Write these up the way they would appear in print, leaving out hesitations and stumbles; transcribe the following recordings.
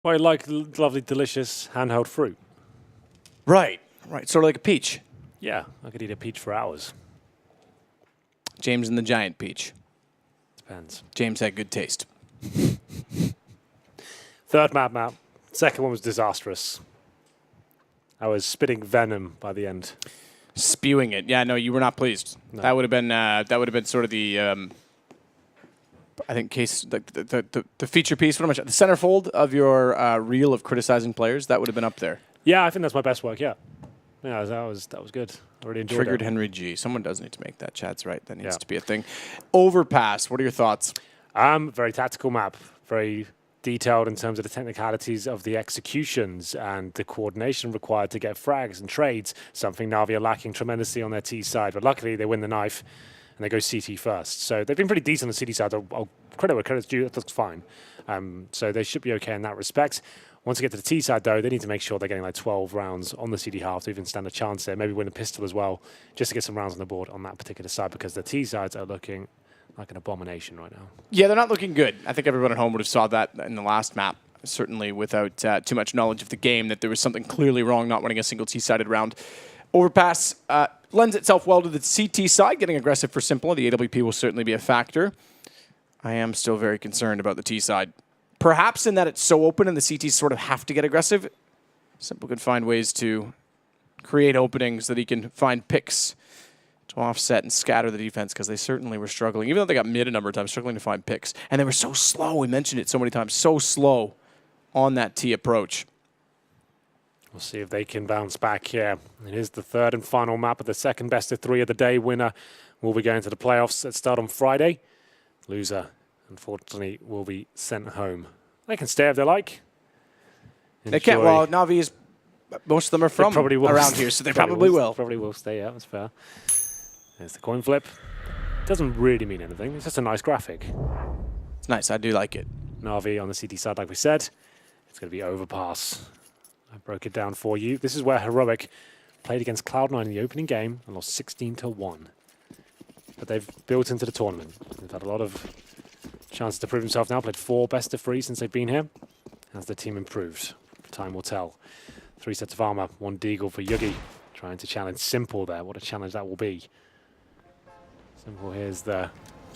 I like lovely, delicious handheld fruit. Right. Sort of like a peach. Yeah, I could eat a peach for hours. James and the giant peach. Depends. James had good taste. Third map. Second one was disastrous. I was spitting venom by the end. Spewing it. Yeah, no, you were not pleased. No. That would have been sort of the I think the feature piece, the centerfold of your reel of criticizing players. That would have been up there. Yeah, I think that's my best work. Yeah, that was good. I really enjoyed Triggered it. Henry G. Someone does need to make that. Chad's right. That needs to be a thing. Overpass. What are your thoughts? Very tactical map. Very detailed in terms of the technicalities of the executions and the coordination required to get frags and trades, something Na'Vi are lacking tremendously on their T side. But luckily, they win the knife and they go CT first. So they've been pretty decent on the CT side. I'll credit where credit's due. That looks fine. So they should be okay in that respect. Once they get to the T side, though, they need to make sure they're getting like 12 rounds on the CD half to even stand a chance there. Maybe win a pistol as well, just to get some rounds on the board on that particular side, because the T sides are looking like an abomination right now. Yeah, they're not looking good. I think everyone at home would have saw that in the last map, certainly without too much knowledge of the game, that there was something clearly wrong not winning a single T-sided round. Overpass lends itself well to the CT side, getting aggressive for Simple. The AWP will certainly be a factor. I am still very concerned about the T side. Perhaps in that it's so open and the CTs sort of have to get aggressive. Simple could find ways to create openings that he can find picks to offset and scatter the defense, because they certainly were struggling. Even though they got mid a number of times, struggling to find picks. And they were so slow. We mentioned it so many times. So slow on that T approach. We'll see if they can bounce back here. It is the third and final map of the second best of three of the day. Winner will be going to the playoffs that start on Friday. Loser, unfortunately, will be sent home. They can stay if they like. They can't. Well, Na'Vi is. Most of them are from around here, so they probably will. Probably will stay. Yeah, that's fair. There's the coin flip. Doesn't really mean anything. It's just a nice graphic. It's nice. I do like it. Na'Vi on the CT side, like we said. It's going to be overpass. I broke it down for you. This is where Heroic played against Cloud9 in the opening game and lost 16-1. But they've built into the tournament. They've had a lot of chances to prove themselves now. Played 4 best of 3 since they've been here. Has the team improved? Time will tell. 3 sets of armor, 1 deagle for Yugi. Trying to challenge Simple there. What a challenge that will be. Simple, here's the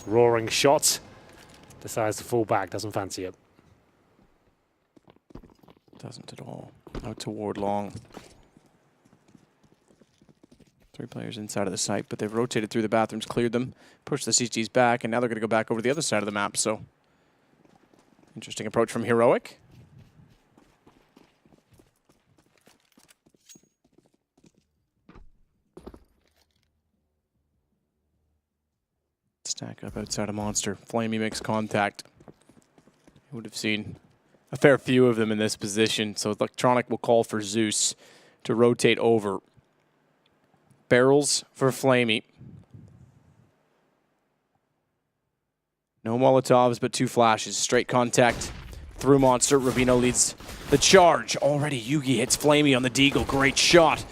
roaring shot. Decides to fall back, doesn't fancy it. Doesn't at all. Out toward long. 3 players inside of the site, but they've rotated through the bathrooms, cleared them, pushed the CGs back, and now they're going to go back over to the other side of the map. So, interesting approach from Heroic. Stack up outside of Monster. Flamey makes contact. You would have seen a fair few of them in this position, so Electronic will call for Zeus to rotate over. Barrels for Flamey. No Molotovs, but 2 flashes. Straight contact through Monster. Ravino leads the charge. Already Yugi hits Flamey on the deagle. Great shot.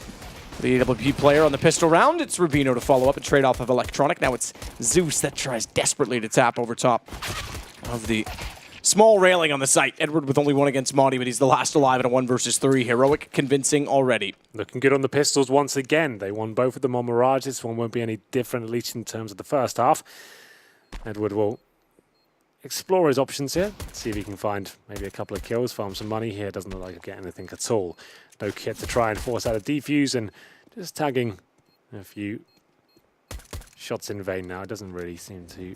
The AWP player on the pistol round. It's Ravino to follow up and trade off of Electronic. Now it's Zeus that tries desperately to tap over top of the small railing on the site. Edward with only 1 against Monty, but he's the last alive in a 1 versus 3. Heroic convincing already. Looking good on the pistols once again. They won both of them on Mirage. This one won't be any different, at least in terms of the first half. Edward will explore his options here. See if he can find maybe a couple of kills, farm some money here. Doesn't look like he'll get anything at all. No kit to try and force out a defuse, and just tagging a few shots in vain now. It doesn't really seem to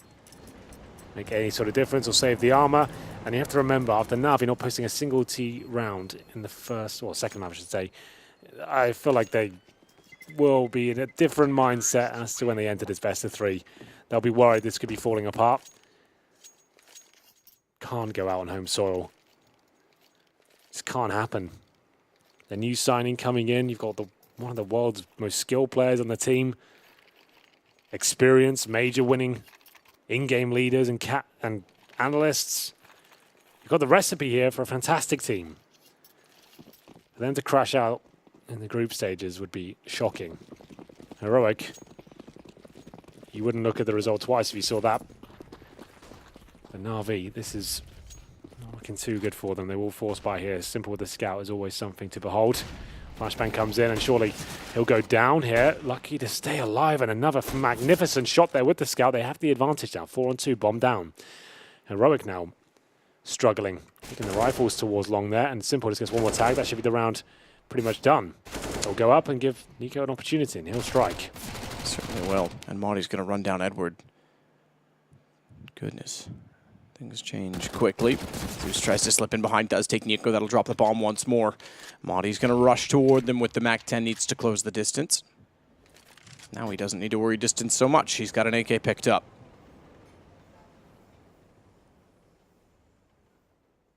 make any sort of difference or save the armor. And you have to remember, after Na'Vi not posting a single T round in the first, or second map I should say, I feel like they will be in a different mindset as to when they enter this best of 3. They'll be worried this could be falling apart. Can't go out on home soil. This can't happen. The new signing coming in, you've got one of the world's most skilled players on the team. Experience, major winning in-game leaders and analysts. You've got the recipe here for a fantastic team. For them to crash out in the group stages would be shocking. Heroic. You wouldn't look at the result twice if you saw that. But Na'Vi, this is not looking too good for them. They will force by here. Simple with the scout is always something to behold. Flashbang comes in and surely he'll go down here. Lucky to stay alive, and another magnificent shot there with the scout. They have the advantage now. 4-on-2, bomb down. Heroic now struggling. Taking the rifles towards long there, and Simple just gets one more tag. That should be the round pretty much done. They'll go up and give Nico an opportunity, and he'll strike. Certainly will. And Marty's going to run down Edward. Goodness. Things change quickly. Zeus tries to slip in behind, does take Nico. That'll drop the bomb once more. Marty's going to rush toward them with the MAC-10, needs to close the distance. Now he doesn't need to worry distance so much. He's got an AK picked up.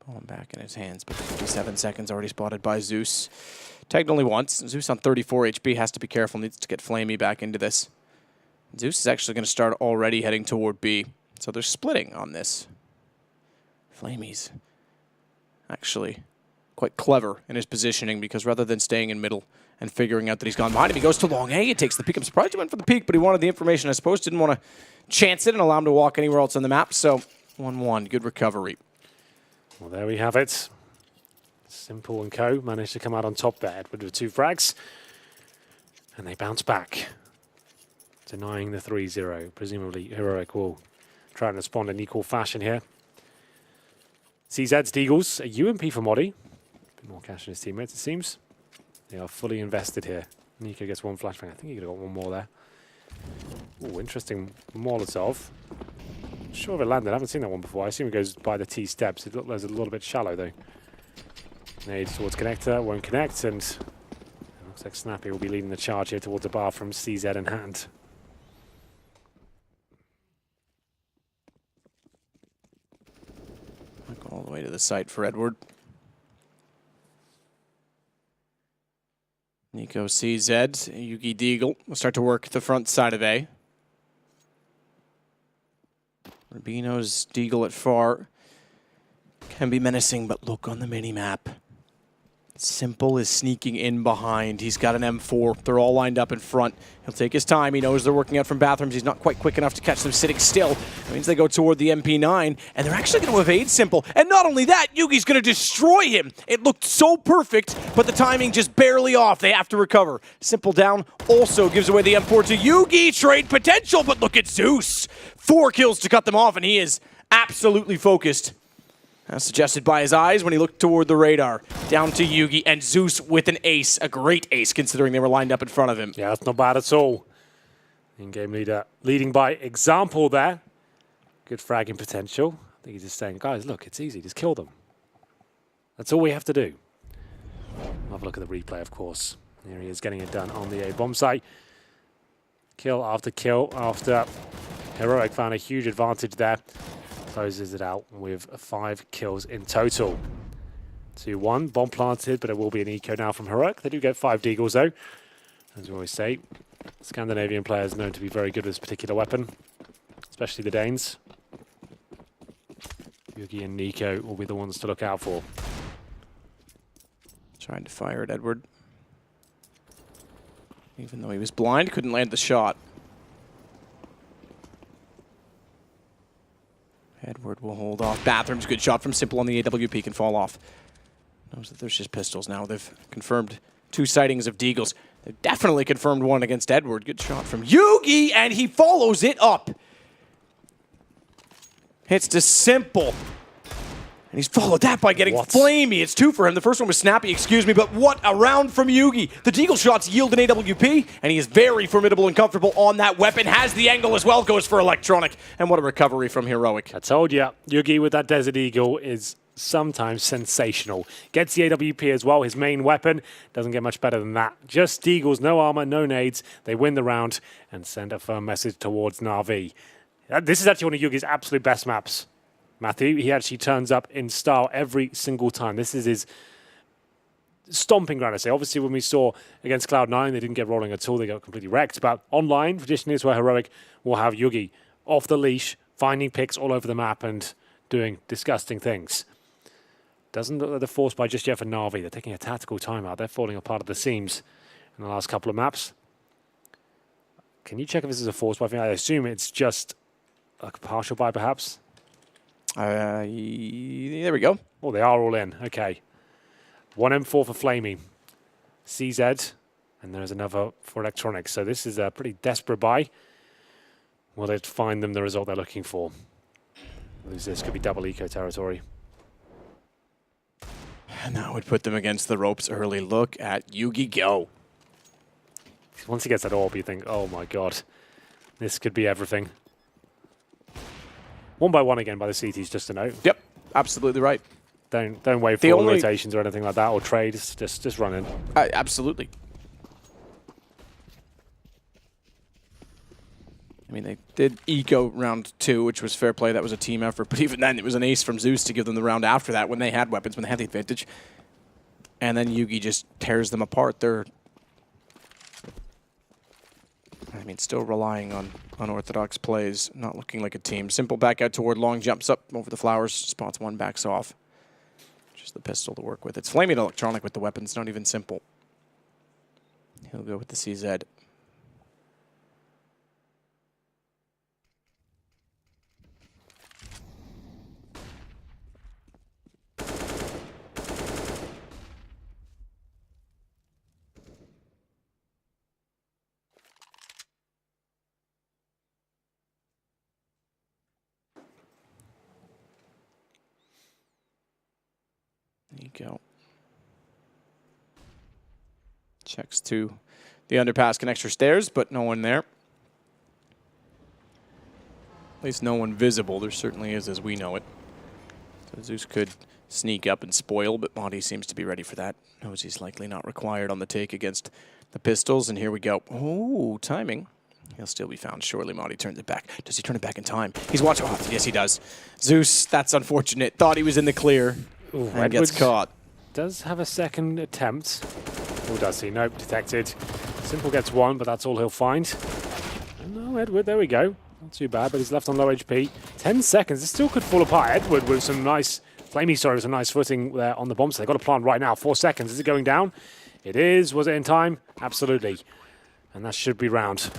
Bomb back in his hands, but 57 seconds already spotted by Zeus. Tagged only once. Zeus on 34 HP, has to be careful, needs to get Flamey back into this. Zeus is actually going to start already heading toward B. So they're splitting on this. Flamey's actually quite clever in his positioning, because rather than staying in middle and figuring out that he's gone behind him, he goes to long A. He takes the peek. I'm surprised he went for the peek, but he wanted the information, I suppose. Didn't want to chance it and allow him to walk anywhere else on the map. So 1-1, good recovery. Well, there we have it. Simple and co managed to come out on top there. Edward with 2 frags. And they bounce back, denying the 3-0. Presumably Heroic will try and respond in equal fashion here. CZ's Deagles, a UMP for Modi. A bit more cash in his teammates, it seems. They are fully invested here. Nico gets 1 flashbang. I think he could have got 1 more there. Ooh, interesting Molotov. Not sure if it landed. I haven't seen that one before. I assume it goes by the T steps. It looks a little bit shallow, though. Nade towards connector, won't connect, and it looks like Snappy will be leading the charge here towards the bar from CZ in hand. All the way to the site for Edward. Nico CZ, Yugi Deagle will start to work the front side of A. Rubino's Deagle at far. Can be menacing, but look on the mini-map. Simple is sneaking in behind. He's got an M4. They're all lined up in front. He'll take his time. He knows they're working out from bathrooms. He's not quite quick enough to catch them sitting still. That means they go toward the MP9, and they're actually going to evade Simple. And not only that, Yugi's going to destroy him. It looked so perfect, but the timing just barely off. They have to recover. Simple down also gives away the M4 to Yugi. Trade potential, but look at Zeus. 4 kills to cut them off, and he is absolutely focused. As suggested by his eyes when he looked toward the radar. Down to Yugi, and Zeus with an ace. A great ace, considering they were lined up in front of him. Yeah, that's not bad at all. In-game leader leading by example there. Good fragging potential. I think he's just saying, guys, look, it's easy. Just kill them. That's all we have to do. Have a look at the replay, of course. Here he is getting it done on the A-bomb site. Kill after Heroic found a huge advantage there. Closes it out with 5 kills in total. 2-1, bomb planted, but it will be an eco now from Heroic. They do get 5 Deagles though. As we always say, Scandinavian players known to be very good with this particular weapon, especially the Danes. Yugi and Nico will be the ones to look out for. Trying to fire at Edward. Even though he was blind, couldn't land the shot. Edward will hold off. Bathrooms, good shot from Simple on the AWP, can fall off. Knows that there's just pistols now. They've confirmed 2 sightings of Deagles. They've definitely confirmed 1 against Edward. Good shot from Yugi, and he follows it up. Hits to Simple. And he's followed that by getting Flamey. It's 2 for him. The first one was Snappy, excuse me, but what a round from Yugi. The Deagle shots yield an AWP, and he is very formidable and comfortable on that weapon. Has the angle as well, goes for electronic. And what a recovery from Heroic. I told you, Yugi with that Desert Eagle is sometimes sensational. Gets the AWP as well, his main weapon. Doesn't get much better than that. Just Deagles, no armor, no nades. They win the round and send a firm message towards Na'Vi. This is actually one of Yugi's absolute best maps. Matthew, he actually turns up in style every single time. This is his stomping ground, I say. Obviously, when we saw against Cloud9, they didn't get rolling at all. They got completely wrecked. But online, traditionally, is where Heroic will have Yugi off the leash, finding picks all over the map and doing disgusting things. Doesn't look like they're forced by just yet for Na'Vi. They're taking a tactical timeout. They're falling apart at the seams in the last couple of maps. Can you check if this is a forced buy? I assume it's just like a partial buy, perhaps. There we go. Oh, they are all in. Okay. 1 M4 for Flamey. CZ. And there's another for Electronics. So this is a pretty desperate buy. Will it find them the result they're looking for? Lose this could be double eco territory. And that would put them against the ropes early. Look at Yugi go. Once he gets that orb, you think, oh my god, this could be everything. 1 by 1 again by the CTs, just to note. Yep, absolutely right. Don't wait for all rotations or anything like that, or trades. Just run in. Absolutely. I mean, they did eco round 2, which was fair play. That was a team effort. But even then, it was an ace from Zeus to give them the round after that when they had weapons, when they had the advantage. And then Yugi just tears them apart. They're, I mean, still relying on unorthodox plays, not looking like a team. Simple back out toward long, jumps up over the flowers, spots one, backs off. Just the pistol to work with. It's Flaming Electronic with the weapons, not even simple. He'll go with the CZ. There you go. Checks to the underpass, can extra stairs, but no one there. At least no one visible. There certainly is as we know it. So Zeus could sneak up and spoil, but Monty seems to be ready for that. Knows he's likely not required on the take against the pistols, and here we go. Oh, timing. He'll still be found shortly. Monty turns it back. Does he turn it back in time? He's watching. Oh, yes, he does. Zeus, that's unfortunate. Thought he was in the clear. Ooh, and gets caught. Does have a second attempt. Oh, does he? Nope, detected. Simple gets 1, but that's all he'll find. No, Edward, there we go. Not too bad, but he's left on low HP. 10 seconds. This still could fall apart. Edward with some nice, Flamey, sorry, with some nice footing there on the bomb. So they've got a plan right now. 4 seconds. Is it going down? It is. Was it in time? Absolutely. And that should be round.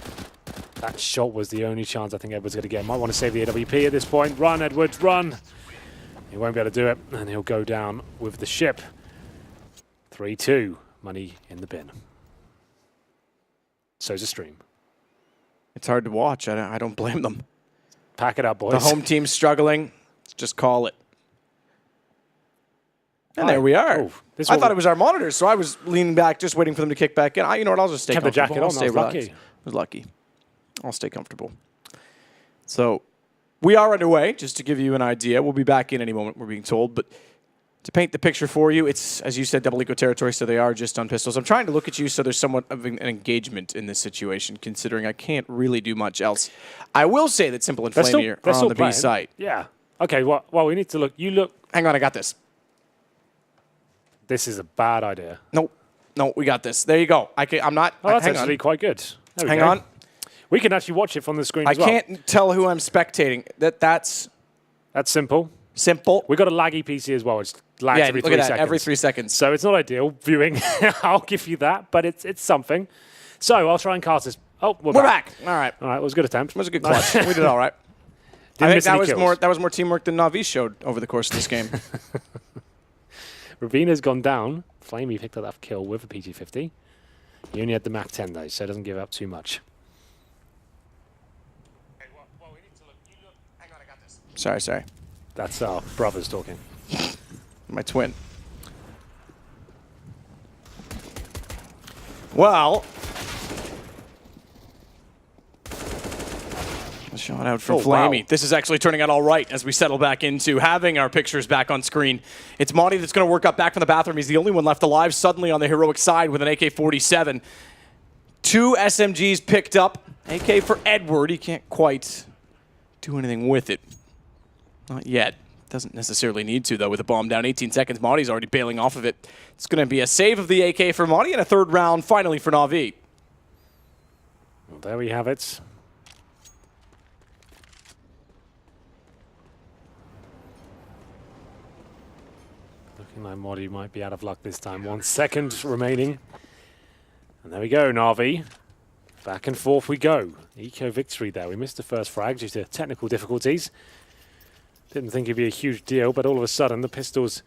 That shot was the only chance I think Edward's going to get. Might want to save the AWP at this point. Run, Edward, run. He won't be able to do it, and he'll go down with the ship. 3-2, money in the bin. So's a stream. It's hard to watch. I don't blame them. Pack it up, boys. The home team's struggling. Let's just call it. And there we are. Oh, I thought it was our monitors, so I was leaning back, just waiting for them to kick back in. You know what? I'll just stay Kept the comfortable. jacket on. Stay I was relaxed. lucky. I was lucky. I'll stay comfortable. So we are underway, just to give you an idea. We'll be back in any moment, we're being told. But to paint the picture for you, it's, as you said, double eco territory, so they are just on pistols. I'm trying to look at you so there's somewhat of an engagement in this situation, considering I can't really do much else. I will say that Simple and Flamey are on the B site. Yeah. Okay, well, we need to look. You look. Hang on, I got this. This is a bad idea. Nope. No, we got this. There you go. I'm not. Oh, that's hang actually on. quite good. There we Hang go. on. We can actually watch it from the screen I as well. can't tell who I'm spectating. That's simple. simple. We've got a laggy PC as well. It's lags Yeah, every look 3 at that. seconds. Every 3 seconds. So it's not ideal viewing. I'll give you that, but it's something. So I'll try and cast this. Oh, we're back. All right. All right, it was a good attempt. It was a good clutch. We did all right. I think miss any kills. that was more teamwork than Navi showed over the course of this game. Ravina's gone down. Flamey picked up that kill with a PG-50. He only had the Mac 10 though, so it doesn't give up too much. Sorry. That's our brothers talking. My twin. Well, a shot out from Flamey. Wow. This is actually turning out all right as we settle back into having our pictures back on screen. It's Monty that's going to work up back from the bathroom. He's the only one left alive suddenly on the heroic side with an AK-47. 2 SMGs picked up. AK for Edward. He can't quite do anything with it. Not yet. Doesn't necessarily need to, though, with a bomb down. 18 seconds. Monty's already bailing off of it. It's going to be a save of the AK for Monty and a 3rd round finally for Navi. Well, there we have it. Looking like Modi might be out of luck this time. 1 second remaining. And there we go, Navi. Back and forth we go. Eco victory there. We missed the first frag due to technical difficulties. Didn't think it'd be a huge deal, but all of a sudden the pistols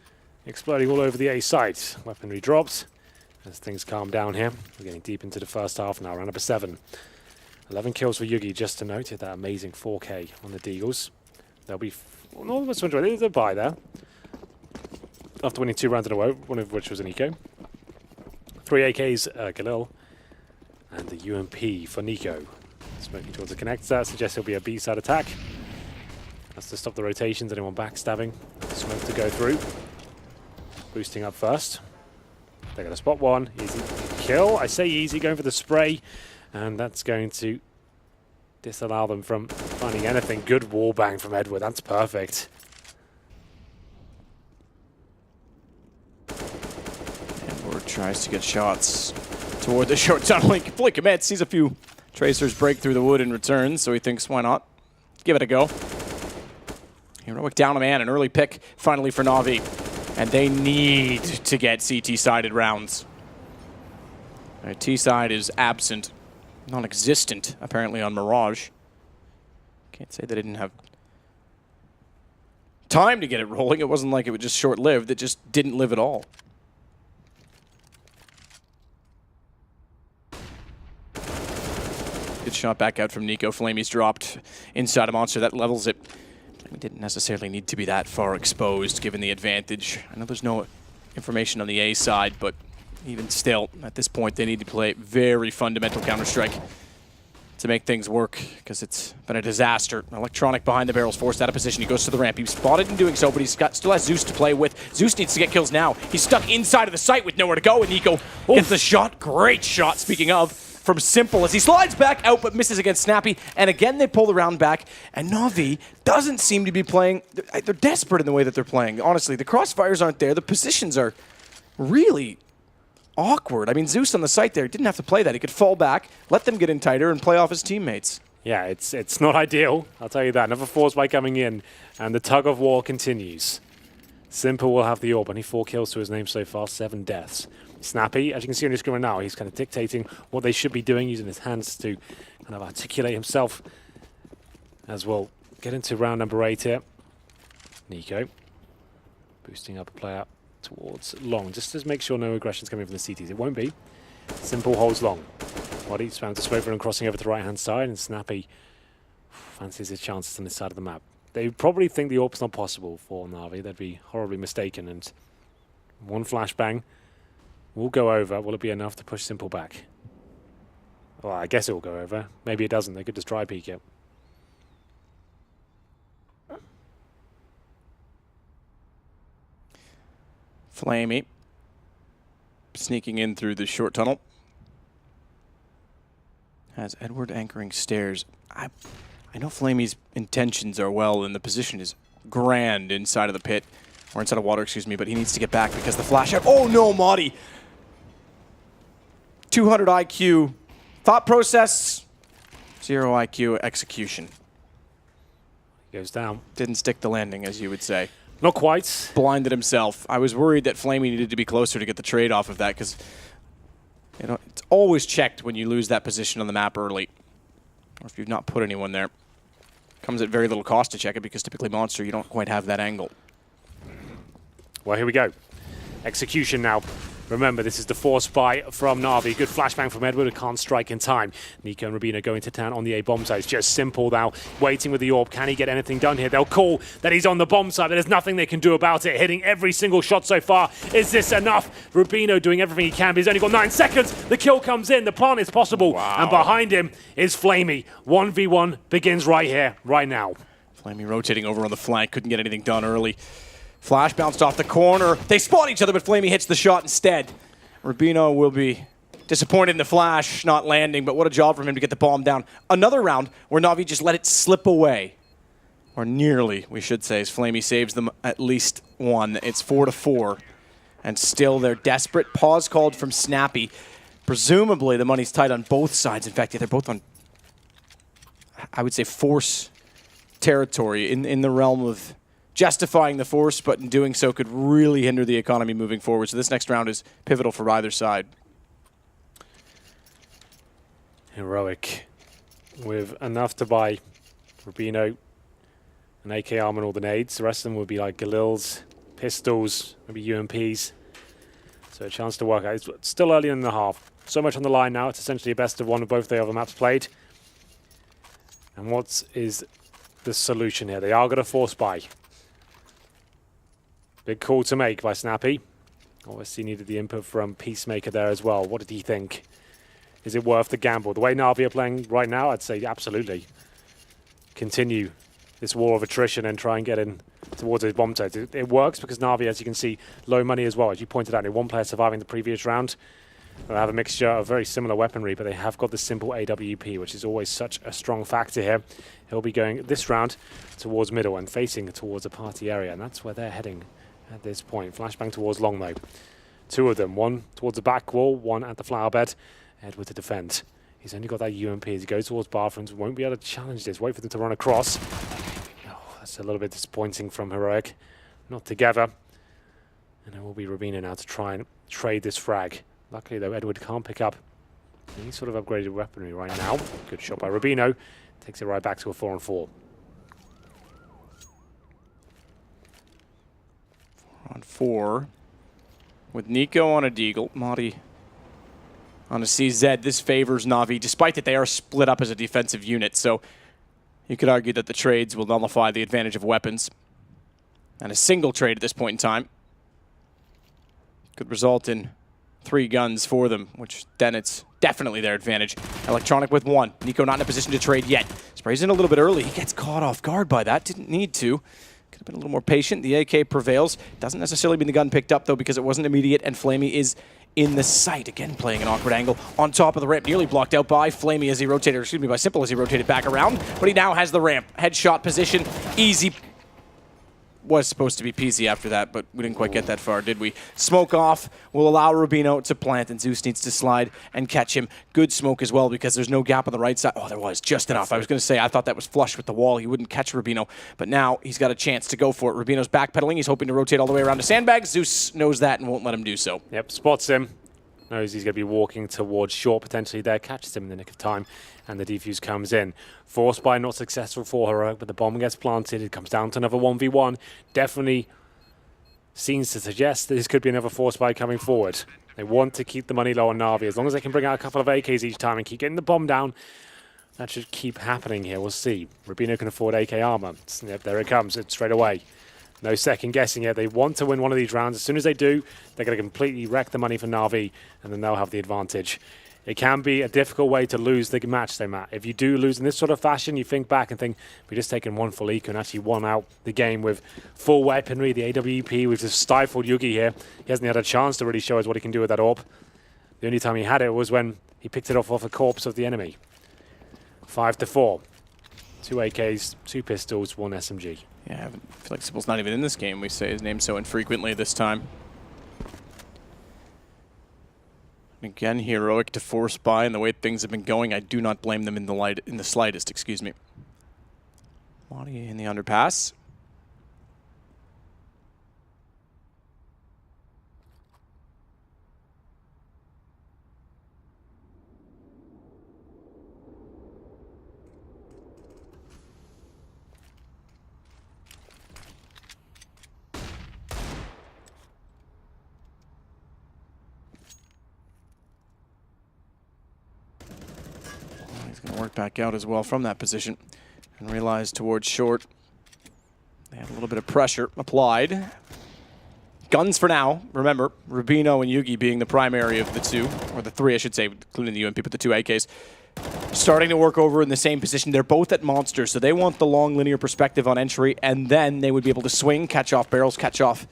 exploding all over the A site. Weaponry drops as things calm down here. We're getting deep into the first half now, round number 7. 11 kills for Yugi, just to note. Hit that amazing 4K on the Deagles. They'll be all of us wondering, there's a buy there. After winning 2 rounds in a row, one of which was an eco. 3 AKs, Galil, and the UMP for Nico. Smoking towards the connector, suggests it'll be a B-side attack. That's to stop the rotations, anyone backstabbing. Smoke to go through. Boosting up first. They're going to spot one. Easy kill. I say easy, going for the spray. And that's going to disallow them from finding anything. Good wall bang from Edward. That's perfect. Edward tries to get shots toward the short tunnel. He fully commits. Sees a few tracers break through the wood in return, so he thinks, why not? Give it a go. Heroic down a man, an early pick finally for Na'Vi. And they need to get CT-sided rounds. T-side is absent, non-existent, apparently, on Mirage. Can't say they didn't have time to get it rolling. It wasn't like it was just short-lived. It just didn't live at all. Good shot back out from Nico. Flamey's dropped inside a monster. That levels it. We didn't necessarily need to be that far exposed, given the advantage. I know there's no information on the A side, but even still, at this point, they need to play very fundamental Counter-Strike to make things work, because it's been a disaster. Electronic behind the barrels, forced out of position. He goes to the ramp. He's spotted in doing so, but still has Zeus to play with. Zeus needs to get kills now. He's stuck inside of the site with nowhere to go, and Nico gets the shot. Great shot, speaking of, from Simple as he slides back out but misses against Snappy. And again, they pull the round back, and Na'Vi doesn't seem to be playing. They're desperate in the way that they're playing. Honestly, the crossfires aren't there. The positions are really awkward. I mean, Zeus on the site there didn't have to play that. He could fall back, let them get in tighter, and play off his teammates. Yeah, it's not ideal, I'll tell you that. Another force by coming in, and the tug of war continues. Simple will have the orb, only 4 kills to his name so far, 7 deaths. Snappy, as you can see on your screen right now, he's kind of dictating what they should be doing, using his hands to kind of articulate himself. As we'll get into round number 8 here. Nico, boosting up a player towards long, just to make sure no aggression's coming from the CTs. It won't be. Simple holds long. Body spams to Swover and crossing over to the right-hand side, and Snappy fancies his chances on this side of the map. They probably think the orb's not possible for Na'Vi. They'd be horribly mistaken, and one flashbang will go over. Will it be enough to push Simple back? Well, I guess it will go over. Maybe it doesn't. They could just dry peek it. Flamey sneaking in through the short tunnel. Has Edward anchoring stairs. I know Flamey's intentions are well, and the position is grand inside of the pit, or inside of water, excuse me, but he needs to get back because the flash out. Oh no, Madi! 200 IQ, thought process, 0 IQ execution. Goes down. Didn't stick the landing, as you would say. Not quite. Blinded himself. I was worried that Flamey needed to be closer to get the trade off of that, because it's always checked when you lose that position on the map early, or if you've not put anyone there. Comes at very little cost to check it, because typically Monster, you don't quite have that angle. Well, here we go. Execution now. Remember, this is the force buy from Na'Vi. Good flashbang from Edward, who can't strike in time. Nico and Rubino going to town on the A bomb side. It's just Simple now, waiting with the orb. Can he get anything done here? They'll call that he's on the bomb side, but there's nothing they can do about it. Hitting every single shot so far. Is this enough? Rubino doing everything he can, but he's only got 9 seconds. The kill comes in. The plant is possible. Wow. And behind him is Flamey. 1v1 begins right here, right now. Flamey rotating over on the flank. Couldn't get anything done early. Flash bounced off the corner. They spot each other, but Flamey hits the shot instead. Rubino will be disappointed in the flash not landing, but what a job from him to get the bomb down. Another round where Na'Vi just let it slip away. Or nearly, we should say, as Flamey saves them at least one. It's 4-4. And still they're desperate. Pause called from Snappy. Presumably the money's tight on both sides. In fact, they're both on, I would say, force territory in the realm of justifying the force, but in doing so could really hinder the economy moving forward. So this next round is pivotal for either side. Heroic with enough to buy. Rubino an AK arm and all the nades. The rest of them would be like Galils, pistols, maybe UMPs. So a chance to work out. It's still early in the half. So much on the line now. It's essentially a best of one of both the other maps played. And what is the solution here? They are going to force buy. Big call to make by Snappy. Obviously needed the input from Peacemaker there as well. What did he think? Is it worth the gamble? The way Na'Vi are playing right now, I'd say absolutely. Continue this war of attrition and try and get in towards his bomb sites. It works because Na'Vi, as you can see, low money as well. As you pointed out, only one player surviving the previous round. They have a mixture of very similar weaponry, but they have got the simple AWP, which is always such a strong factor here. He'll be going this round towards middle and facing towards a party area, and that's where they're heading at this point. Flashbang towards long, though. Two of them, one towards the back wall, one at the flower bed. Edward to defend. He's only got that UMP as he goes towards bathrooms. Won't be able to challenge this. Wait for them to run across. Oh, that's a little bit disappointing from Heroic. Not together. And it will be Rubino now to try and trade this frag. Luckily, though, Edward can't pick up any sort of upgraded weaponry right now. Good shot by Rubino. Takes it right back to a 4-on-4. 4-on-4. With Nico on a Deagle, Madi on a CZ. This favors Na'Vi, despite that they are split up as a defensive unit. So you could argue that the trades will nullify the advantage of weapons. And a single trade at this point in time could result in 3 guns for them, which then it's definitely their advantage. Electronic with 1. Nico not in a position to trade yet. Sprays in a little bit early. He gets caught off guard by that. Didn't need to. Could have been a little more patient. The AK prevails. Doesn't necessarily mean the gun picked up, though, because it wasn't immediate, and Flamey is in the sight. Again, playing an awkward angle on top of the ramp. Nearly blocked out by Flamey as he rotated, excuse me, by Simple as he rotated back around. But he now has the ramp. Headshot position. Easy. Was supposed to be peasy after that, but we didn't quite get that far, did we? Smoke off will allow Rubino to plant, and Zeus needs to slide and catch him. Good smoke as well, because there's no gap on the right side. Oh, there was just enough. I was going to say, I thought that was flush with the wall. He wouldn't catch Rubino, but now he's got a chance to go for it. Rubino's backpedaling. He's hoping to rotate all the way around to sandbags. Zeus knows that and won't let him do so. Yep, spots him. Knows he's going to be walking towards short potentially there. Catches him in the nick of time, and the defuse comes in. Force buy not successful for Heroic, but the bomb gets planted. It comes down to another 1v1. Definitely seems to suggest that this could be another force buy coming forward. They want to keep the money low on Na'Vi. As long as they can bring out a couple of AKs each time and keep getting the bomb down, that should keep happening here. We'll see. Rubino can afford AK armor. Yep, there it comes. It's straight away. No second guessing here. They want to win one of these rounds. As soon as they do, they're going to completely wreck the money for Na'Vi, and then they'll have the advantage. It can be a difficult way to lose the match, though, Matt. If you do lose in this sort of fashion, you think back and think, we've just taken one full eco and actually won out the game with full weaponry, the AWP. We've just stifled Yugi here. He hasn't had a chance to really show us what he can do with that orb. The only time he had it was when he picked it off the corpse of the enemy. 5-4. 2 AKs, 2 pistols, 1 SMG. Yeah, I feel like Simple's not even in this game. We say his name so infrequently this time. Again, Heroic to force buy, and the way things have been going, I do not blame them in the slightest, excuse me. Madi in the underpass. Going to work back out as well from that position and realize towards short. They had a little bit of pressure applied. Guns for now. Remember, Rubino and Yugi being the primary of the 2, or the 3, I should say, including the UMP, but the 2 AKs. Starting to work over in the same position. They're both at monsters, so they want the long linear perspective on entry, and then they would be able to swing, catch off barrels, catch off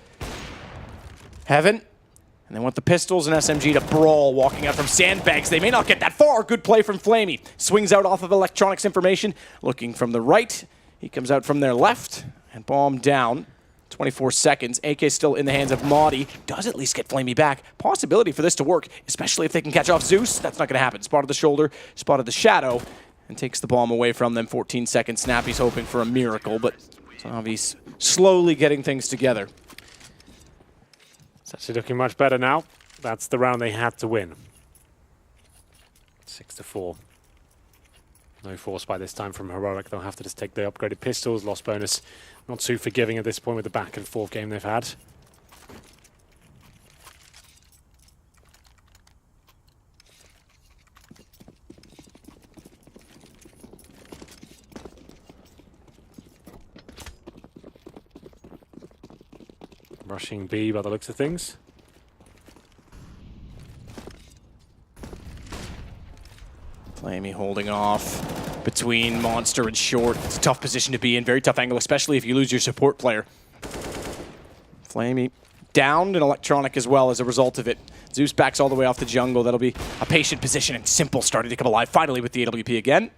Heaven. And they want the pistols and SMG to brawl, walking out from sandbags. They may not get that far. Good play from Flamey. Swings out off of electronics information. Looking from the right. He comes out from their left. And bomb down. 24 seconds. AK still in the hands of Madi. Does at least get Flamey back. Possibility for this to work, especially if they can catch off Zeus. That's not going to happen. Spotted the shoulder, spotted the shadow, and takes the bomb away from them. 14 seconds. Snappy's hoping for a miracle, but Navi's slowly getting things together. It's actually looking much better now. That's the round they had to win. 6-4. No force by this time from Heroic. They'll have to just take the upgraded pistols. Lost bonus. Not too forgiving at this point with the back and forth game they've had. Rushing B by the looks of things. Flamey holding off between Monster and Short. It's a tough position to be in, very tough angle, especially if you lose your support player. Flamey downed and Electronic as well as a result of it. Zeus backs all the way off the jungle. That'll be a patient position, and Simple starting to come alive finally with the AWP again.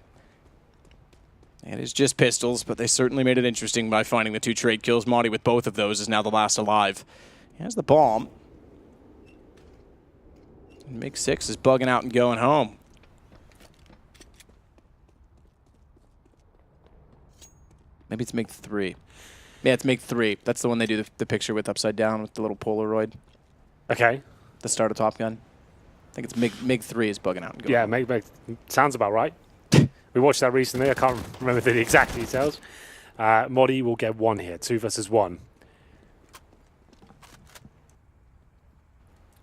It is just pistols, but they certainly made it interesting by finding the 2 trade kills. Monty with both of those is now the last alive. He has the bomb. MiG-6 is bugging out and going home. Maybe it's MiG-3. Yeah, it's MiG-3. That's the one they do the picture with upside down with the little Polaroid. Okay. The start of Top Gun. I think it's MiG-3 is bugging out and going Yeah, home. sounds about right. We watched that recently. I can't remember the exact details. Modi will get 1 here. 2 versus 1.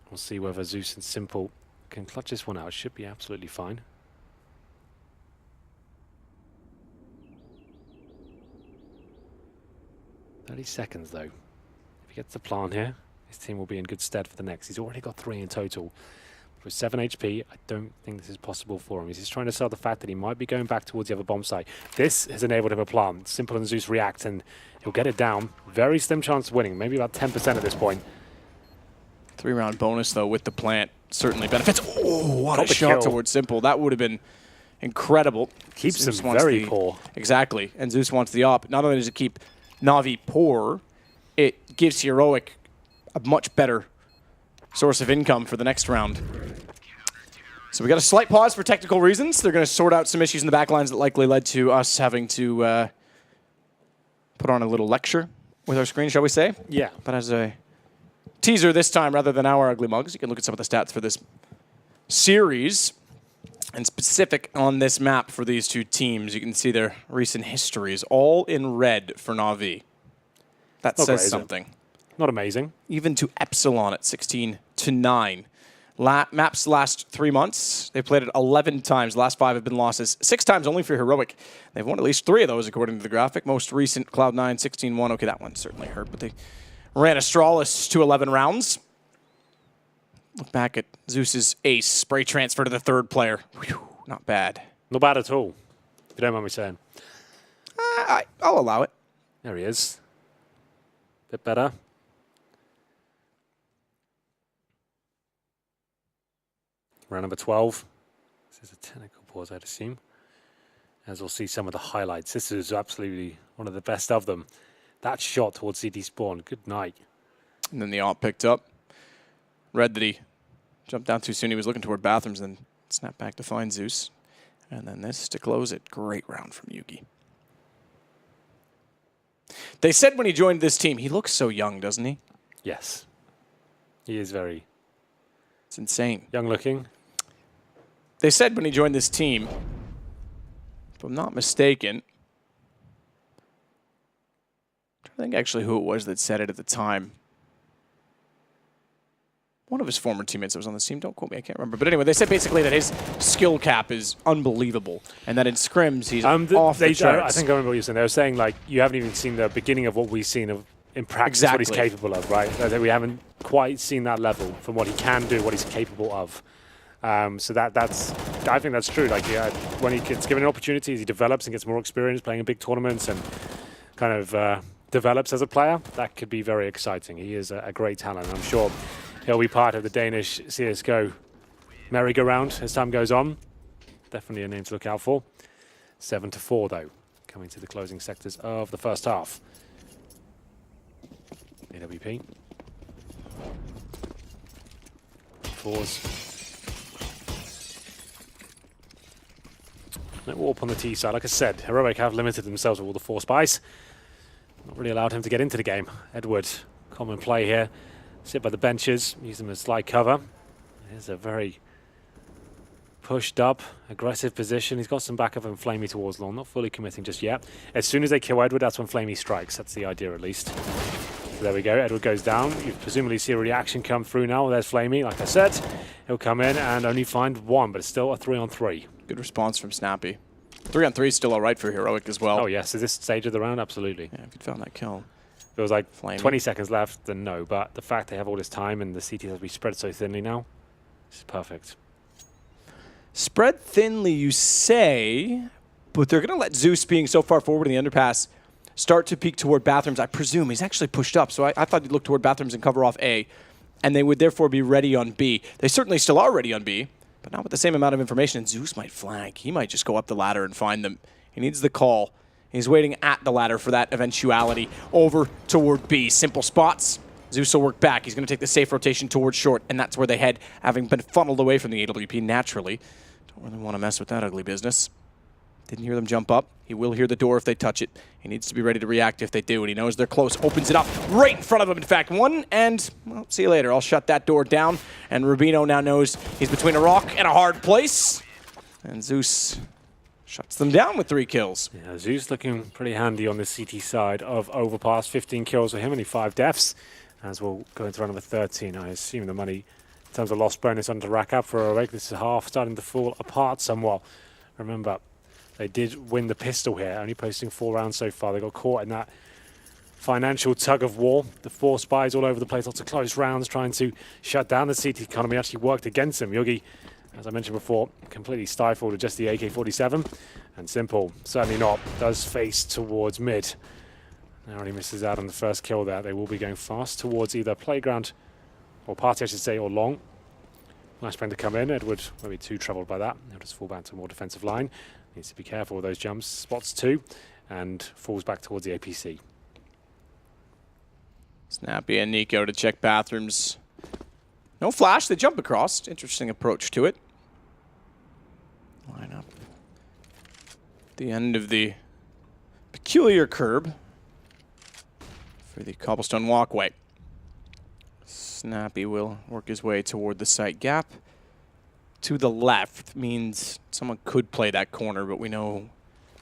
We'll see whether Zeus and Simple can clutch this one out. It should be absolutely fine. "30 seconds, though. If he gets the plant here, his team will be in good stead for the next. He's already got 3 in total. With 7 HP, I don't think this is possible for him. He's just trying to sell the fact that he might be going back towards the other bomb site. This has enabled him a plant. Simple and Zeus react, and he'll get it down. Very slim chance of winning, maybe about 10% at this point. 3-round bonus, though, with the plant certainly benefits. Oh, what Got a the shot kill. towards Simple. That would have been incredible. Keeps Zeus him wants very poor. Exactly, and Zeus wants the op. Not only does it keep Na'Vi poor, it gives Heroic a much better source of income for the next round. So we got a slight pause for technical reasons. They're going to sort out some issues in the backlines that likely led to us having to put on a little lecture with our screen, shall we say? Yeah. But as a teaser this time, rather than our ugly mugs, you can look at some of the stats for this series. And specific on this map for these 2 teams, you can see their recent histories, all in red for Na'Vi. That Not says great, something. Not amazing. Even to Epsilon at 16-9. Maps last 3 months. They've played it 11 times. The last 5 have been losses. 6 times only for Heroic. They've won at least 3 of those according to the graphic. Most recent, Cloud9, 16-1. Okay, that one certainly hurt, but they ran Astralis to 11 rounds. Look back at Zeus's ace. Spray transfer to the 3rd player. Whew, not bad. Not bad at all, if you don't mind me saying. I'll allow it. There he is. Bit better. Round number 12. This is a technical pause, I'd assume. As we'll see some of the highlights. This is absolutely one of the best of them. That shot towards CD spawn. Good night. And then the op picked up. Read that he jumped down too soon. He was looking toward bathrooms and snapped back to find Zeus. And then this to close it. Great round from Yugi. They said when he joined this team, he looks so young, doesn't he? Yes. He is very It's insane. young looking. They said when he joined this team, if I'm not mistaken, I'm trying to think actually who it was that said it at the time. One of his former teammates that was on this team, don't quote me, I can't remember. But anyway, they said basically that his skill cap is unbelievable and that in scrims he's off the charts. I think I remember what you were saying. They were saying, like, you haven't even seen the beginning of what we've seen in practice, what he's capable of, right? That we haven't quite seen that level from what he can do, what he's capable of. So that's, I think that's true. Like, yeah, when he gets given an opportunity, he develops and gets more experience playing in big tournaments and kind of develops as a player. That could be very exciting. He is a great talent. I'm sure he'll be part of the Danish CSGO merry-go-round as time goes on. Definitely a name to look out for. 7-4 though, coming to the closing sectors of the first half. AWP. Fours. No warp on the T side. Like I said, Heroic have limited themselves with all the force buys. Not really allowed him to get into the game. Edward, common play here. Sit by the benches, use them as slight cover. Here's a very pushed up, aggressive position. He's got some backup and Flamey towards long, not fully committing just yet. As soon as they kill Edward, that's when Flamey strikes. That's the idea, at least. So there we go. Edward goes down. You presumably see a reaction come through now. There's Flamey. Like I said, he'll come in and only find one, but it's still a 3-on-3. Good response from Snappy. 3-on-3 is still all right for Heroic as well. Oh, yes. At this stage of the round, absolutely. Yeah, if you'd found that kill. There was like Flamey. 20 seconds left, then no. But the fact they have all this time and the CT has to be spread so thinly now, it's perfect. Spread thinly, you say, but they're going to let Zeus, being so far forward in the underpass, start to peek toward bathrooms. I presume he's actually pushed up, so I thought he'd look toward bathrooms and cover off A, and they would therefore be ready on B. They certainly still are ready on B, but not with the same amount of information. And Zeus might flank. He might just go up the ladder and find them. He needs the call. He's waiting at the ladder for that eventuality. Over toward B. Simple spots. Zeus will work back. He's going to take the safe rotation towards short, and that's where they head, having been funneled away from the AWP naturally. Don't really want to mess with that ugly business. Didn't hear them jump up. He will hear the door if they touch it. He needs to be ready to react if they do, and he knows they're close. Opens it up right in front of him, in fact. One, and, well, see you later. I'll shut that door down, and Rubino now knows he's between a rock and a hard place. And Zeus shuts them down with 3 kills. Yeah, Zeus looking pretty handy on the CT side of Overpass. 15 kills for him, only 5 deaths. As we'll go into round number 13, I assume the money in terms of lost bonus on to rack up for Heroic. This is half starting to fall apart somewhat. Remember, they did win the pistol here, only posting 4 rounds so far. They got caught in that financial tug of war. The 4 spies all over the place, lots of close rounds trying to shut down the CT economy. Actually worked against them. Yogi, as I mentioned before, completely stifled with just the AK-47. And Simple, certainly not, does face towards mid. Now he misses out on the first kill there. They will be going fast towards either playground or party, I should say, or long. Flashbang to come in. Edward won't be too troubled by that. He'll just fall back to a more defensive line. Needs to be careful with those jumps. Spots 2 and falls back towards the APC. Snappy and Nico to check bathrooms. No flash. They jump across. Interesting approach to it. Line up. The end of the peculiar curb for the cobblestone walkway. Snappy will work his way toward the site gap. To the left means someone could play that corner, but we know,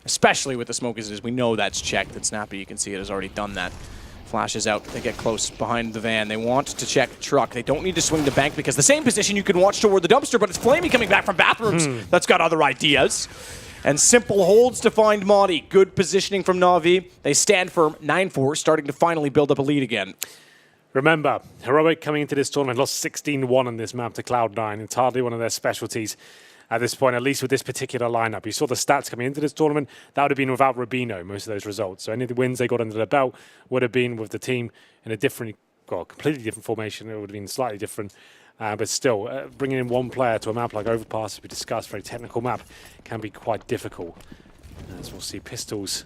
especially with the smoke as it is, we know that's checked. That Snappy, you can see it, has already done that. Flashes out. They get close behind the van. They want to check truck. They don't need to swing the bank because the same position you can watch toward the dumpster, but it's Flamey coming back from bathrooms. That's got other ideas. And Simple holds to find Monty. Good positioning from Na'Vi. They stand firm, 9-4, starting to finally build up a lead again. Remember, Heroic coming into this tournament lost 16-1 on this map to Cloud9. It's hardly one of their specialties at this point, at least with this particular lineup. You saw the stats coming into this tournament. That would have been without Rubino, most of those results. So any of the wins they got under their belt would have been with the team in a different, well, completely different formation. It would have been slightly different. But still, bringing in one player to a map like Overpass, as we discussed, very technical map, can be quite difficult. As we'll see pistols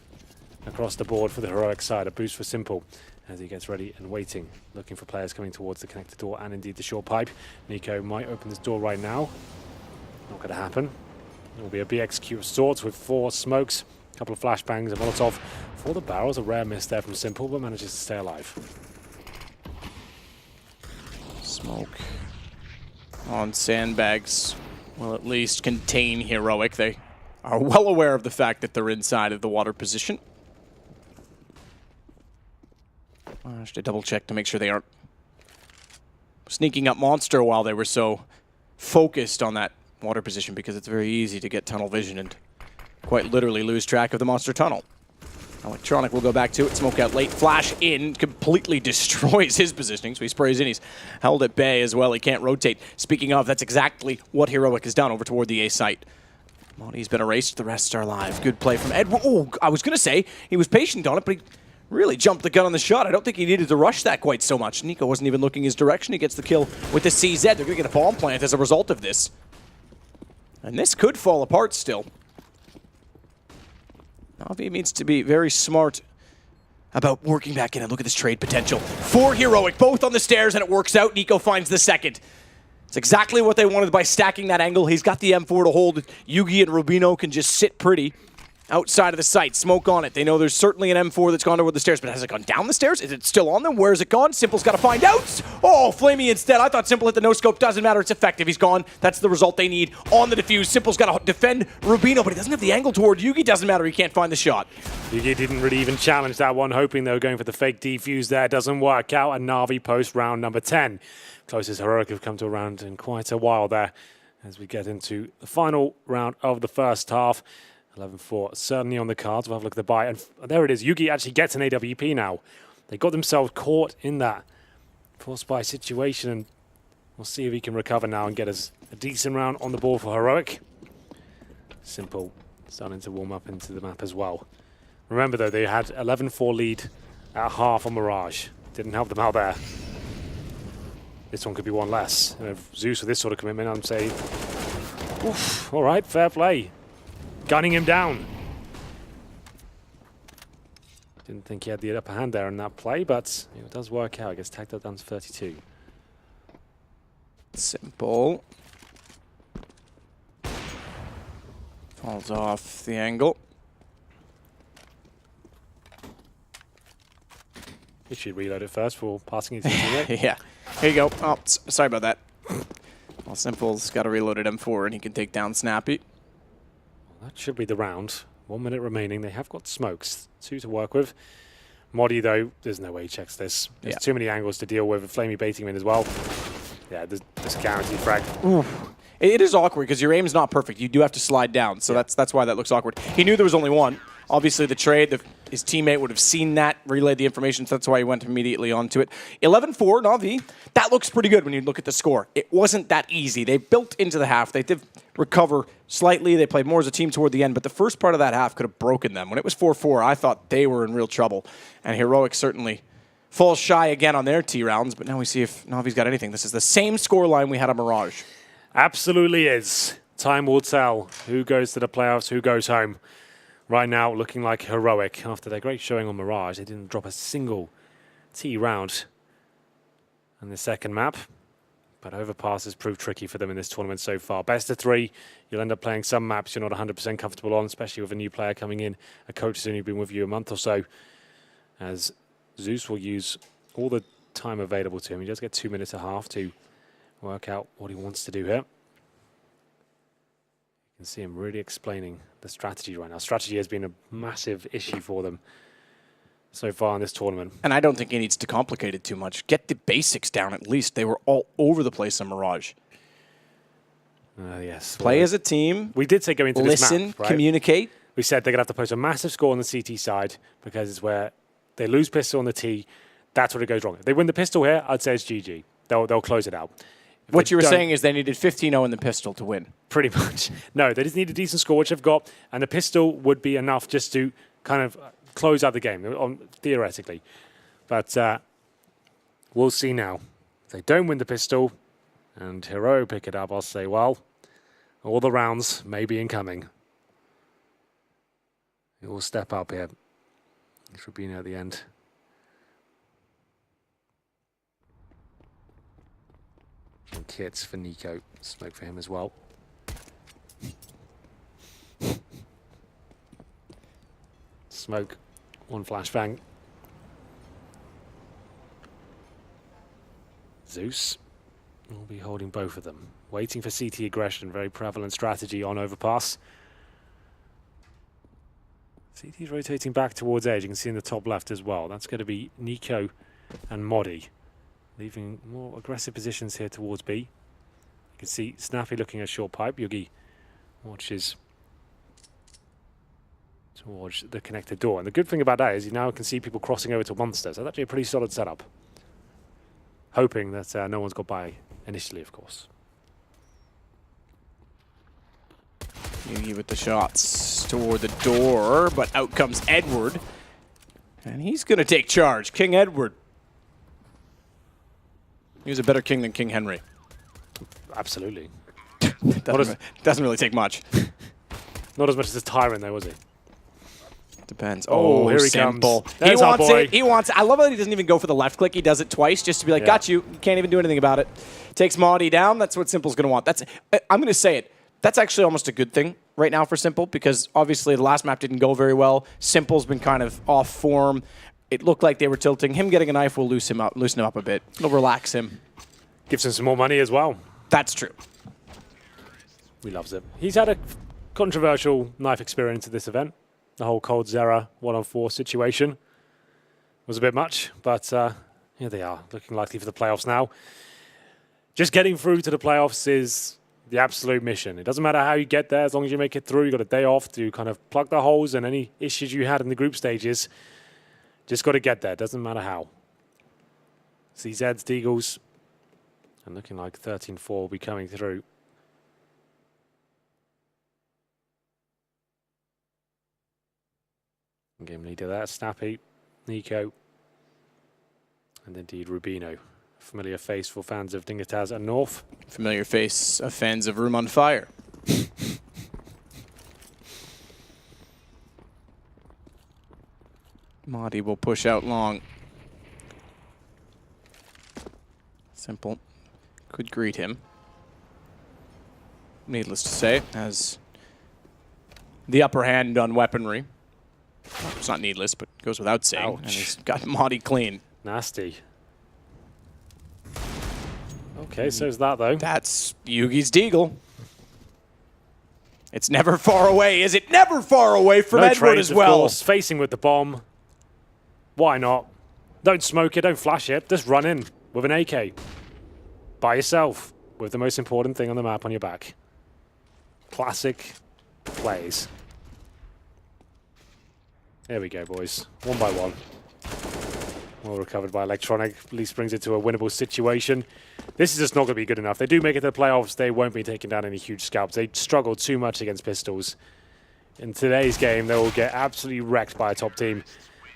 across the board for the Heroic side, a boost for Simple as he gets ready and waiting, looking for players coming towards the connector door and indeed the short pipe. Nico might open this door right now. Not going to happen. It will be a BXQ of sorts with 4 smokes, a couple of flashbangs, a Molotov for the barrels. A rare miss there from Simple, but manages to stay alive. Smoke on sandbags will at least contain Heroic. They are well aware of the fact that they're inside of the water position. I should double check to make sure they aren't sneaking up Monster while they were so focused on that water position, because it's very easy to get tunnel vision and quite literally lose track of the Monster tunnel. Electronic will go back to it. Smoke out late. Flash in. Completely destroys his positioning. So he sprays in. He's held at bay as well. He can't rotate. Speaking of, that's exactly what Heroic has done over toward the A site. Monty's been erased. The rest are alive. Good play from Edward. Oh, I was going to say he was patient on it, but he really jumped the gun on the shot. I don't think he needed to rush that quite so much. Nico wasn't even looking his direction. He gets the kill with the CZ. They're going to get a bomb plant as a result of this. And this could fall apart still. Na'Vi needs to be very smart about working back in, and look at this trade potential for Heroic, both on the stairs, and it works out. Nico finds the second. It's exactly what they wanted by stacking that angle. He's got the M4 to hold. Yugi and Rubino can just sit pretty. outside of the site. Smoke on it. They know there's certainly an M4 that's gone toward the stairs, but has it gone down the stairs? Is it still on them? Where's it gone? Simple's got to find out. Oh, Flamey instead. I thought Simple hit the no-scope. Doesn't matter. It's effective. He's gone. That's the result they need on the defuse. Simple's got to defend Rubino, but he doesn't have the angle toward Yugi. Doesn't matter. He can't find the shot. Yugi didn't really even challenge that one, hoping they were going for the fake defuse there. Doesn't work out. And Na'Vi post round number 10. Closest Heroic have come to a round in quite a while there as we get into the final round of the first half. 11-4 certainly on the cards. We'll have a look at the buy. And there it is. Yugi actually gets an AWP now. They got themselves caught in that forced buy situation, and we'll see if he can recover now and get us a decent round on the board for Heroic. Simple starting to warm up into the map as well. Remember, though, they had 11-4 lead at half on Mirage. Didn't help them out there. This one could be one less. And if Zeus with this sort of commitment, I'm saying, oof, all right, fair play. Gunning him down. Didn't think he had the upper hand there in that play, but it does work out. He gets tagged up down to 32. Simple. Falls off the angle. You should reload it first before passing it to the Yeah. Here you go. Oh, sorry about that. Well, Simple's got a reloaded M4 and he can take down Snappy. That should be the round. 1 minute remaining. They have got smokes. 2 to work with. Modi, though, there's no way he checks this. There's too many angles to deal with. Flamey baiting him in as well. Yeah, there's guaranteed frag. Ooh. It is awkward because your aim's not perfect. You do have to slide down, so that's why that looks awkward. He knew there was only one. Obviously, the trade, his teammate would have seen that, relayed the information, so that's why he went immediately onto it. 11-4, Na'Vi. That looks pretty good when you look at the score. It wasn't that easy. They built into the half. They did recover slightly. They played more as a team toward the end, but the first part of that half could have broken them. When it was 4-4, I thought they were in real trouble, and Heroic certainly falls shy again on their T rounds, but now we see if Na'Vi's got anything. This is the same scoreline we had on Mirage. Absolutely is. Time will tell who goes to the playoffs, who goes home. Right now, looking like Heroic. After their great showing on Mirage, they didn't drop a single T round in the second map. But Overpass has proved tricky for them in this tournament so far. Best of 3, you'll end up playing some maps you're not 100% comfortable on, especially with a new player coming in. A coach who's only been with you a month or so. As Zeus will use all the time available to him. He does get 2 minutes and a half to work out what he wants to do here. You can see him really explaining the strategy right now. Strategy has been a massive issue for them so far in this tournament. And I don't think he needs to complicate it too much. Get the basics down at least. They were all over the place on Mirage. Yes. Play as a team. We did say going into this map, right? Communicate. We said they're going to have to post a massive score on the CT side because it's where they lose pistol on the T. That's where it goes wrong. If they win the pistol here, I'd say it's GG. They'll close it out. What you were saying is they needed 15-0 in the pistol to win. Pretty much. No, they just need a decent score, which they've got, and the pistol would be enough just to kind of close out the game, theoretically. But we'll see now. If they don't win the pistol and Hero pick it up, I'll say, well, all the rounds may be incoming. It will step up here. This will be near the end. And kits for Nico. Smoke for him as well. Smoke. One flashbang. Zeus will be holding both of them. Waiting for CT aggression. Very prevalent strategy on Overpass. CT is rotating back towards edge. You can see in the top left as well. That's going to be Nico and Modi. Leaving more aggressive positions here towards B. You can see Snappy looking at short pipe. Yugi watches towards the connected door. And the good thing about that is you now can see people crossing over to Monster. So that's actually a pretty solid setup. Hoping that no one's got by initially, of course. Yugi with the shots toward the door, but out comes Edward. And he's going to take charge. King Edward. He was a better king than King Henry. Absolutely. Doesn't really take much. Not as much as a tyrant, though, was he? Depends. Oh, here he Simple. comes. There's He wants our boy. it. He wants it. I love how he doesn't even go for the left click. He does it twice just to be like, got you. You can't even do anything about it. Takes Maudie down. That's what Simple's going to want. I'm going to say it. That's actually almost a good thing right now for Simple, because obviously the last map didn't go very well. Simple's been kind of off form. It looked like they were tilting. Him getting a knife will loosen him up a bit. It'll relax him. Gives him some more money as well. That's true. He loves it. He's had a controversial knife experience at this event. The whole Cold Zera 1-on-4 situation was a bit much, but here they are, looking likely for the playoffs now. Just getting through to the playoffs is the absolute mission. It doesn't matter how you get there, as long as you make it through. You've got a day off to kind of plug the holes and any issues you had in the group stages. Just got to get there, doesn't matter how. CZ's, Deagles, and looking like 13-4 will be coming through. Game leader there, Snappy, Nico, and indeed Rubino. Familiar face for fans of Dingataz and North. Familiar face of fans of Room on Fire. Madi will push out long. Simple could greet him. Needless to say, has the upper hand on weaponry. It's not needless, but goes without saying. Ouch. And he's got Madi clean. Nasty. Okay, so's that though. That's Yugi's Deagle. It's never far away, is it? Never far away from No Edward trades, as well. Of course, facing with the bomb. Why not? Don't smoke it, don't flash it. Just run in with an AK. By yourself, with the most important thing on the map on your back. Classic plays. There we go, boys. One by one. Well recovered by Electronic. At least brings it to a winnable situation. This is just not going to be good enough. They do make it to the playoffs. They won't be taking down any huge scalps. They struggled too much against Pistols. In today's game, they will get absolutely wrecked by a top team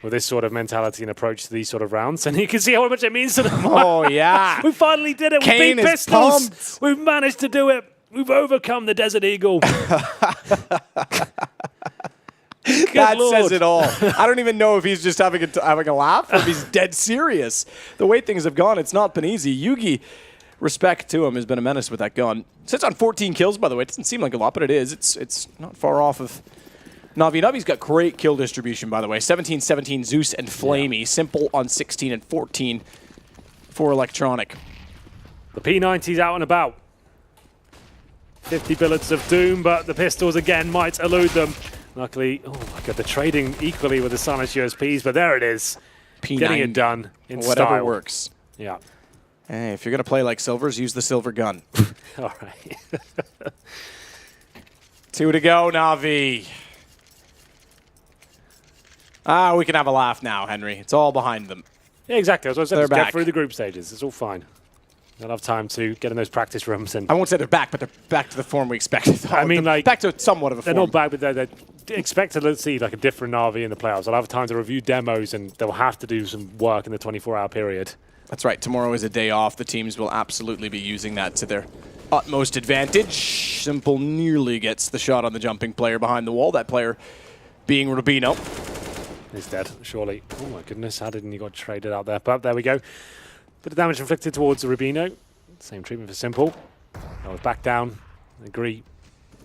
with this sort of mentality and approach to these sort of rounds. And you can see how much it means to them. Oh, yeah. We finally did it. Kane We beat is Pistols. pumped. We've managed to do it. We've overcome the Desert Eagle. That Lord. says it all. I don't even know if he's just having a laugh or if he's dead serious. The way things have gone, it's not been easy. Yugi, respect to him, has been a menace with that gun. Sits on 14 kills, by the way. It doesn't seem like a lot, but it is. It's not far off of Navi. Navi's got great kill distribution, by the way. 17, 17, Zeus and Flamey. Yeah. Simple on 16 and 14 for Electronic. The P90's out and about. 50 bullets of doom, but the Pistols again might elude them. Luckily, oh my god, they're trading equally with the Silence USPs, but there it is. P90. Getting it done in Whatever style. works. Yeah. Hey, if you're going to play like Silvers, use the silver gun. All right. 2 to go, Navi. We can have a laugh now, Henry. It's all behind them. Yeah, exactly. As I said, They're just back. get through the group stages. It's all fine. They'll have time to get in those practice rooms. And I won't say they're back, but they're back to the form we expected. I mean, like, back to somewhat of a they're form. not bad, but they expect to see like a different Navi in the playoffs. They'll have time to review demos, and they'll have to do some work in the 24-hour period. That's right. Tomorrow is a day off. The teams will absolutely be using that to their utmost advantage. Simple nearly gets the shot on the jumping player behind the wall. That player being Rubino. He's dead, surely. Oh my goodness, how didn't he got traded out there? But there we go. Bit of damage inflicted towards Rubino. Same treatment for Simple. I was back down. Agree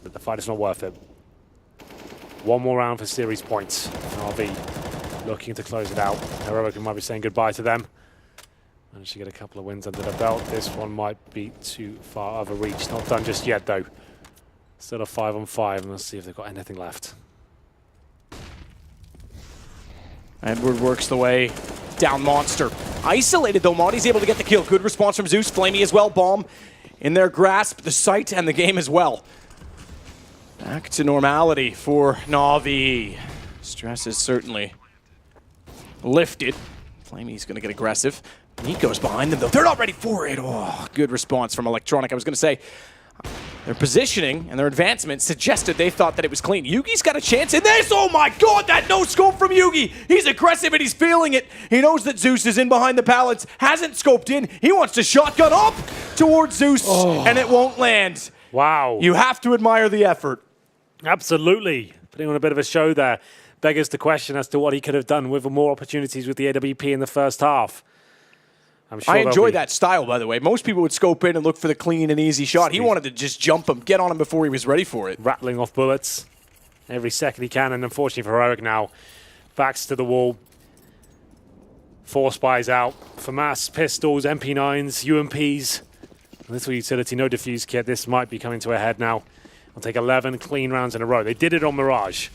that the fight is not worth it. One more round for series points. RV looking to close it out. Heroic might be saying goodbye to them. Managed to get a couple of wins under the belt. This one might be too far of a reach. Not done just yet, though. Still a 5-on-5, and let's see if they've got anything left. Edward works the way down Monster. Isolated, though. Monty's able to get the kill. Good response from Zeus. Flamey as well. Bomb in their grasp. The site and the game as well. Back to normality for Navi. Stress is certainly lifted. Flamey's going to get aggressive. Nico's behind them, though. They're not ready for it. Oh, good response from Electronic. I was going to say, their positioning and their advancement suggested they thought that it was clean. Yugi's got a chance in this. Oh my god, that no scope from Yugi. He's aggressive and he's feeling it. He knows that Zeus is in behind the pallets. Hasn't scoped in. He wants to shotgun up towards Zeus, and it won't land. Wow. You have to admire the effort. Absolutely. Putting on a bit of a show there. Beggars the question as to what he could have done with more opportunities with the AWP in the first half. I'm sure I enjoy that style, by the way. Most people would scope in and look for the clean and easy shot. He wanted to just jump him, get on him before he was ready for it. Rattling off bullets every second he can, and unfortunately for Heroic now, backs to the wall. 4 spies out. FAMAS, pistols, MP9s, UMPs. Little utility, no defuse kit. This might be coming to a head now. I'll take 11 clean rounds in a row. They did it on Mirage,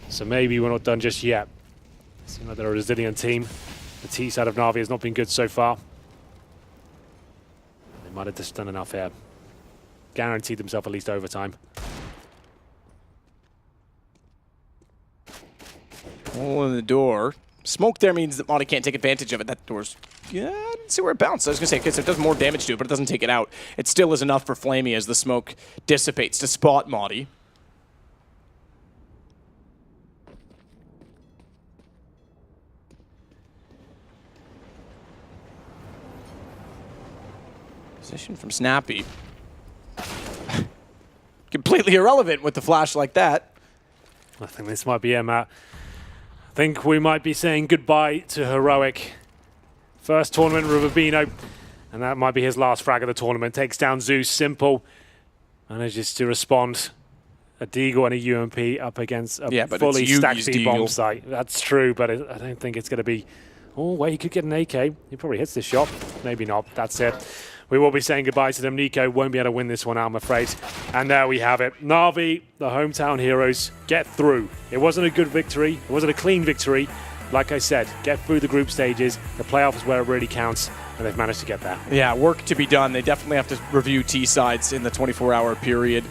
so maybe we're not done just yet. Seems like they're a resilient team. The T side of Na'Vi has not been good so far. They might have just done enough here. Guaranteed themselves at least overtime. Hole in the door. Smoke there means that Monty can't take advantage of it. That door's... Yeah, I didn't see where it bounced. I was going to say, because it does more damage to it, but it doesn't take it out. It still is enough for Flamey as the smoke dissipates to spot Monty. Position from Snappy. Completely irrelevant with the flash like that. I think this might be it, Matt. I think we might be saying goodbye to Heroic. First tournament, Rubabino, and that might be his last frag of the tournament. Takes down Zeus, simple. Manages to respond. A Deagle and a UMP up against a fully stacked C-bomb site. That's true, but I don't think it's going to be... Oh, wait, he could get an AK. He probably hits this shot. Maybe not. That's it. We will be saying goodbye to them. Nico won't be able to win this one out, I'm afraid. And there we have it. Na'Vi, the hometown heroes, get through. It wasn't a good victory. It wasn't a clean victory. Like I said, get through the group stages. The playoff is where it really counts, and they've managed to get there. Yeah, work to be done. They definitely have to review T-sides in the 24-hour period.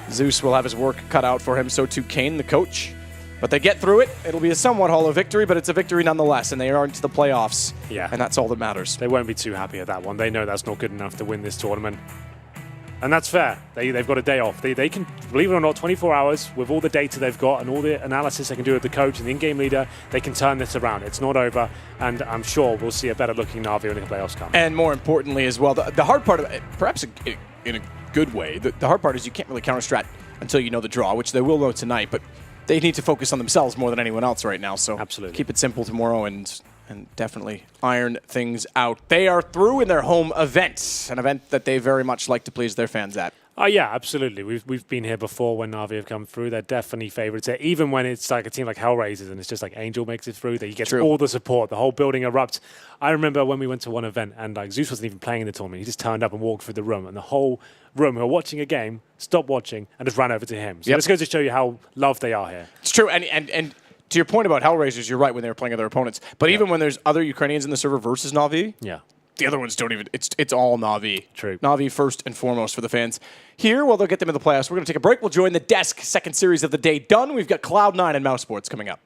Zeus will have his work cut out for him, so too Kane, the coach. But they get through it. It'll be a somewhat hollow victory, but it's a victory nonetheless, and they are into the playoffs. Yeah. And that's all that matters. They won't be too happy at that one. They know that's not good enough to win this tournament. And that's fair. They've got a day off. They can, believe it or not, 24 hours with all the data they've got and all the analysis they can do with the coach and the in-game leader, they can turn this around. It's not over, and I'm sure we'll see a better looking Na'Vi when the playoffs come. And more importantly as well, the hard part of it, perhaps in a good way, the hard part is you can't really counter-strat until you know the draw, which they will know tonight, but they need to focus on themselves more than anyone else right now. So absolutely, keep it simple tomorrow and definitely iron things out. They are through in their home event, an event that they very much like to please their fans at. Oh yeah, absolutely. We've been here before when Na'Vi have come through. They're definitely favourites here. Even when it's like a team like Hellraisers and it's just like Angel makes it through, that he gets all the support, the whole building erupts. I remember when we went to one event and like Zeus wasn't even playing in the tournament. He just turned up and walked through the room, and the whole room who were watching a game stopped watching and just ran over to him. So this goes to show you how loved they are here. It's true, and to your point about Hellraisers, you're right when they were playing other opponents. But even when there's other Ukrainians in the server versus Na'Vi, the other ones don't even. It's all Na'Vi. True. Na'Vi first and foremost for the fans. Here, well, they'll get them in the playoffs. We're going to take a break. We'll join the desk. Second series of the day done. We've got Cloud9 and Mouse Sports coming up.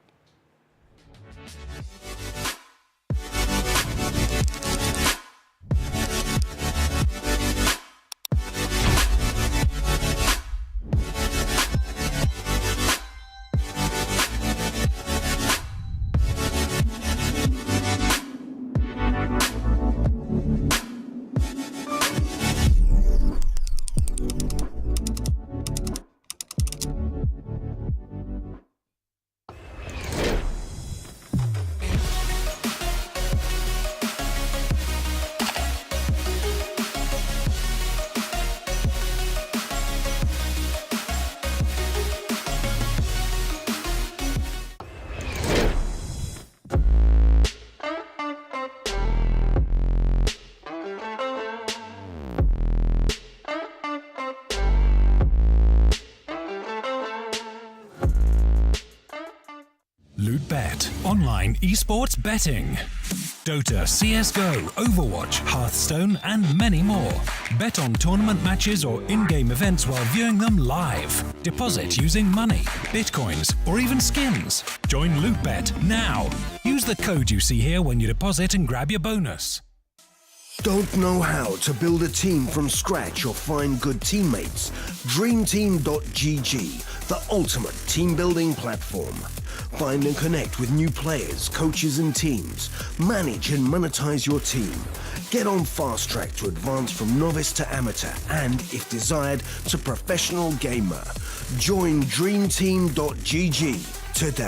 LootBet, online esports betting. Dota, CSGO, Overwatch, Hearthstone, and many more. Bet on tournament matches or in-game events while viewing them live. Deposit using money, bitcoins, or even skins. Join LootBet now. Use the code you see here when you deposit and grab your bonus. Don't know how to build a team from scratch or find good teammates? DreamTeam.gg, the ultimate team building platform. Find and connect with new players, coaches and teams. Manage and monetize your team. Get on fast track to advance from novice to amateur and, if desired, to professional gamer. Join DreamTeam.gg today.